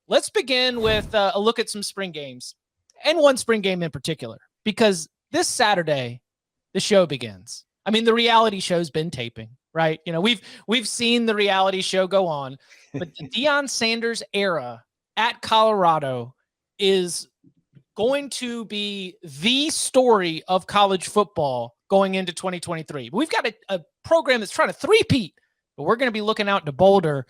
let's begin with a look at some spring games, and one spring game in particular, because this Saturday, the show begins. I mean, the reality show's been taping, right? You know, we've seen the reality show go on, but the Deion Sanders era at Colorado is going to be the story of college football going into 2023. We've got a program that's trying to three-peat, but we're going to be looking out to Boulder.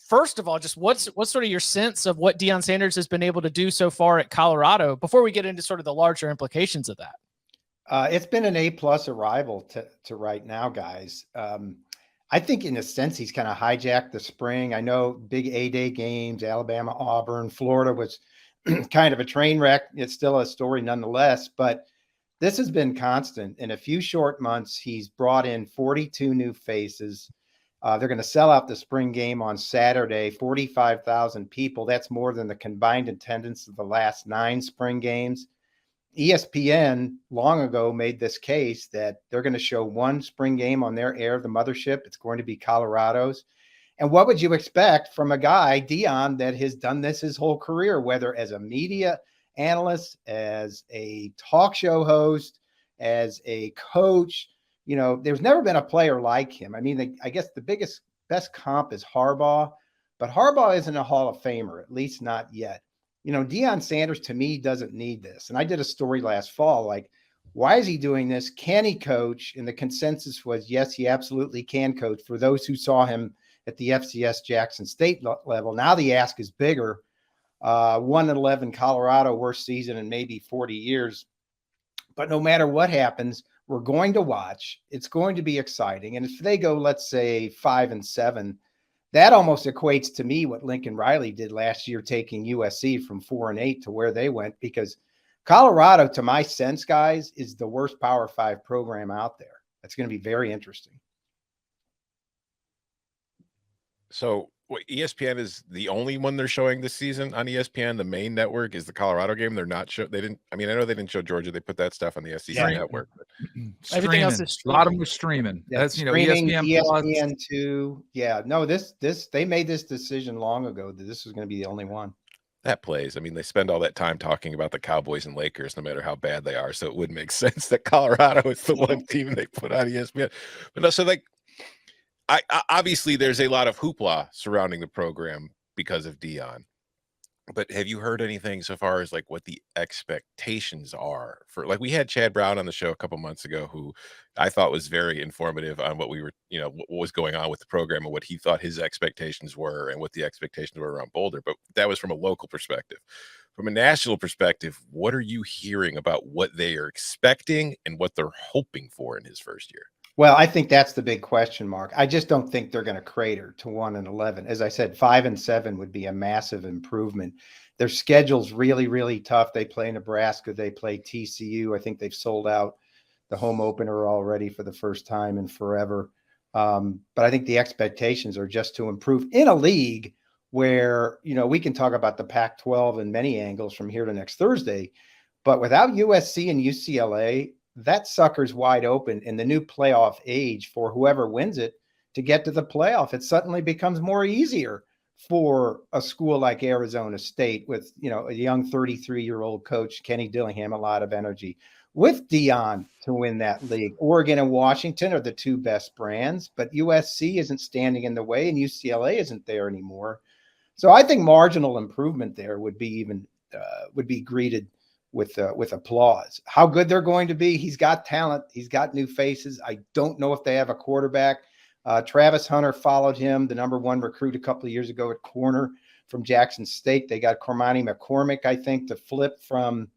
First of all, just what's sort of your sense of what Deion Sanders has been able to do so far at Colorado before we get into sort of the larger implications of that? It's been an A+ arrival to right now, guys. I think in a sense, he's kind of hijacked the spring. I know big A-Day games, Alabama, Auburn, Florida was kind of a train wreck. It's still a story nonetheless, but this has been constant. In a few short months, he's brought in 42 new faces. They're going to sell out the spring game on Saturday, 45,000 people. That's more than the combined attendance of the last 9 spring games. ESPN long ago made this case that they're going to show one spring game on their air, the mothership. It's going to be Colorado's. And what would you expect from a guy, Deion, that has done this his whole career, whether as a media analyst, as a talk show host, as a coach? You know, there's never been a player like him. I mean, I guess the best comp is Harbaugh, but Harbaugh isn't a Hall of Famer, at least not yet. You know, Deion Sanders, to me, doesn't need this. And I did a story last fall, like, why is he doing this? Can he coach? And the consensus was, yes, he absolutely can coach. For those who saw him at the FCS Jackson State level, now the ask is bigger. 1-11 Colorado, worst season in maybe 40 years. But no matter what happens, we're going to watch. It's going to be exciting. And if they go, let's say 5-7, that almost equates to me what Lincoln Riley did last year, taking USC from 4-8 to where they went, because Colorado, to my sense, guys, is the worst Power 5 program out there. That's going to be very interesting. So ESPN is the only one they're showing this season on ESPN. The main network is the Colorado game. They're not show. They didn't. I mean, I know they didn't show Georgia. They put that stuff on the SEC network. But everything else is streaming. A lot of them are streaming. Yeah, that's streaming, ESPN+. Yeah, no, this they made this decision long ago that this was going to be the only one. That plays. I mean, they spend all that time talking about the Cowboys and Lakers, no matter how bad they are. So it would make sense that Colorado is the one team they put on ESPN. But no, so like. I obviously there's a lot of hoopla surrounding the program because of Deion, but have you heard anything so far as like what the expectations are for, like, we had Chad Brown on the show a couple months ago, who I thought was very informative on what we were, you know, what was going on with the program and what he thought his expectations were and what the expectations were around Boulder. But that was from a local perspective. From a national perspective, what are you hearing about what they are expecting and what they're hoping for in his first year? Well, I think that's the big question mark. I just don't think they're going to crater to 1-11. As I said, 5-7 would be a massive improvement. Their schedule's really, really tough. They play Nebraska. They play TCU. I think they've sold out the home opener already for the first time in forever. But I think the expectations are just to improve in a league where, you know, we can talk about the Pac-12 in many angles from here to next Thursday. But without USC and UCLA, that sucker's wide open in the new playoff age for whoever wins it to get to the playoff. It suddenly becomes more easier for a school like Arizona State with, you know, a young 33-year-old coach, Kenny Dillingham, a lot of energy, with Deion to win that league. Oregon and Washington are the two best brands, but USC isn't standing in the way and UCLA isn't there anymore. So I think marginal improvement there would be greeted with applause. How good they're going to be, he's got talent. He's got new faces. I don't know if they have a quarterback. Travis Hunter followed him, the #1 recruit a couple of years ago at corner from Jackson State. They got Cormani McCormick, I think, to flip from,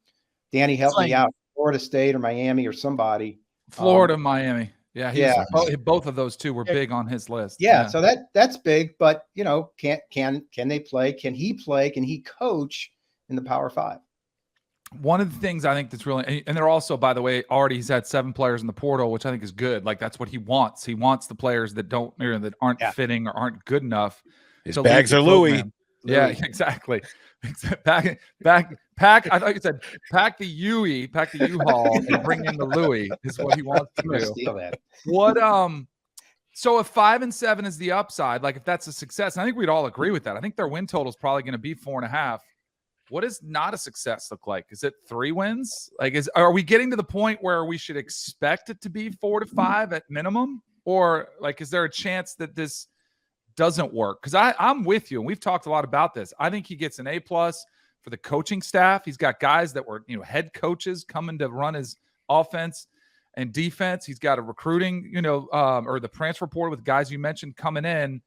Danny, help me out, Florida State or Miami or somebody. Florida, Miami. Yeah, both of those two were big on his list. Yeah, so that's big, but you know, can they play? Can he play? Can he coach in the Power 5? One of the things I think that's really, and they're also, by the way, already he's had 7 players in the portal, which I think is good. Like, that's what he wants. He wants the players that don't, that aren't fitting or aren't good enough. His bags are Louis. Yeah, exactly. Pack. I thought you said pack the U-Haul and bring in the Louis is what he wants to do. Steal that. What So if 5-7 is the upside, like if that's a success, I think we'd all agree with that. I think their win total is probably going to be 4.5. What does not a success look like? Is it 3 wins? Like, are we getting to the point where we should expect it to be 4 to 5 at minimum? Or like, is there a chance that this doesn't work? Because I'm with you, and we've talked a lot about this. I think he gets an A+ for the coaching staff. He's got guys that were, head coaches coming to run his offense and defense. He's got a recruiting, or the transfer portal with guys you mentioned coming in.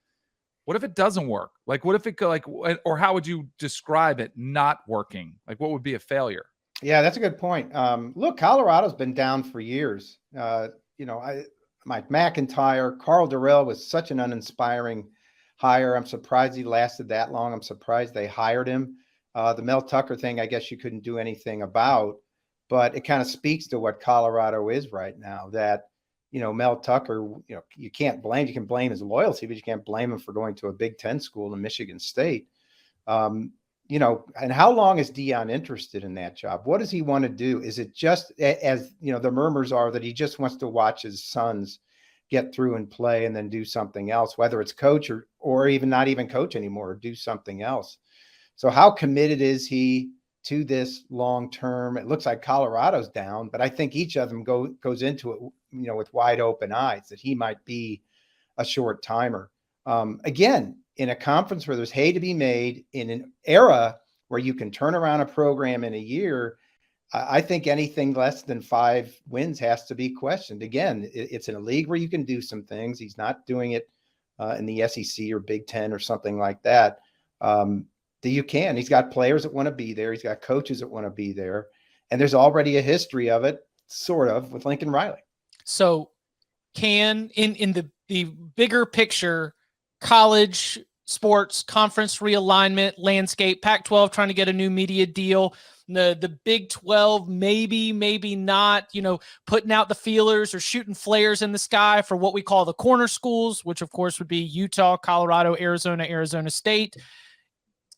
What if it doesn't work? Like, what if it or how would you describe it not working? Like, what would be a failure? Yeah, that's a good point. Look, Colorado's been down for years. Mike McIntyre, Carl Durrell was such an uninspiring hire. I'm surprised he lasted that long. I'm surprised they hired him. The Mel Tucker thing, I guess you couldn't do anything about, but it kind of speaks to what Colorado is right now, that, Mel Tucker, you can blame his loyalty, but you can't blame him for going to a Big Ten school in Michigan State. And how long is Deion interested in that job? What does he want to do? Is it just, as the murmurs are, that he just wants to watch his sons get through and play and then do something else, whether it's coach or even not even coach anymore, or do something else? So how committed is he to this long term? It looks like Colorado's down, but I think each of them goes into it, with wide open eyes, that he might be a short timer. Again, in a conference where there's hay to be made, in an era where you can turn around a program in a year, I think anything less than 5 wins has to be questioned. Again, it's in a league where you can do some things. He's not doing it in the SEC or Big Ten or something like that. You can. He's got players that want to be there. He's got coaches that want to be there. And there's already a history of it, sort of, with Lincoln Riley. So in the bigger picture, college sports conference realignment landscape, Pac-12 trying to get a new media deal, the Big 12 maybe not, putting out the feelers or shooting flares in the sky for what we call the corner schools, which of course would be Utah, Colorado, Arizona State.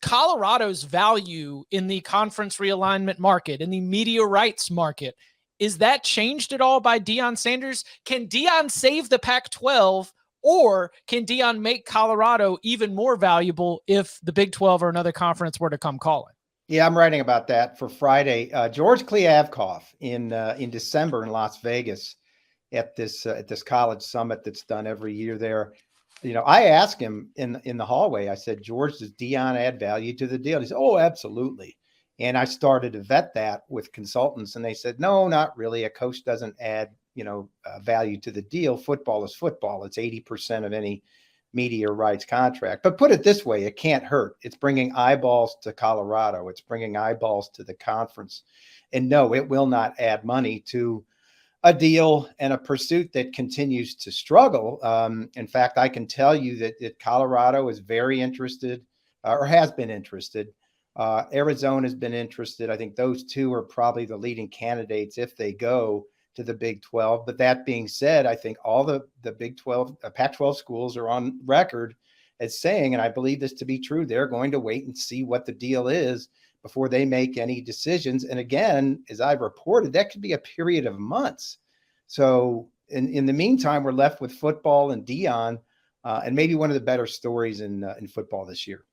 Colorado's value in the conference realignment market, in the media rights market, is that changed at all by Deion Sanders? Can Deion save the Pac-12, or can Deion make Colorado even more valuable if the Big 12 or another conference were to come calling? Yeah, I'm writing about that for Friday. George Kliavkoff in December in Las Vegas at this college summit that's done every year there. I asked him in the hallway, I said, George, does Deion add value to the deal? He said, oh, absolutely. And I started to vet that with consultants, and they said, no, not really. A coach doesn't add, value to the deal. Football is football. It's 80% of any media rights contract. But put it this way, it can't hurt. It's bringing eyeballs to Colorado. It's bringing eyeballs to the conference. And no, it will not add money to a deal and a pursuit that continues to struggle. In fact, I can tell you that Colorado is very interested, or has been interested. Arizona has been interested. I think those two are probably the leading candidates if they go to the Big 12. But that being said, I think all the Big 12, Pac-12 schools are on record as saying, and I believe this to be true, they're going to wait and see what the deal is before they make any decisions. And again, as I've reported, that could be a period of months. So in the meantime, we're left with football and Deion, and maybe one of the better stories in football this year.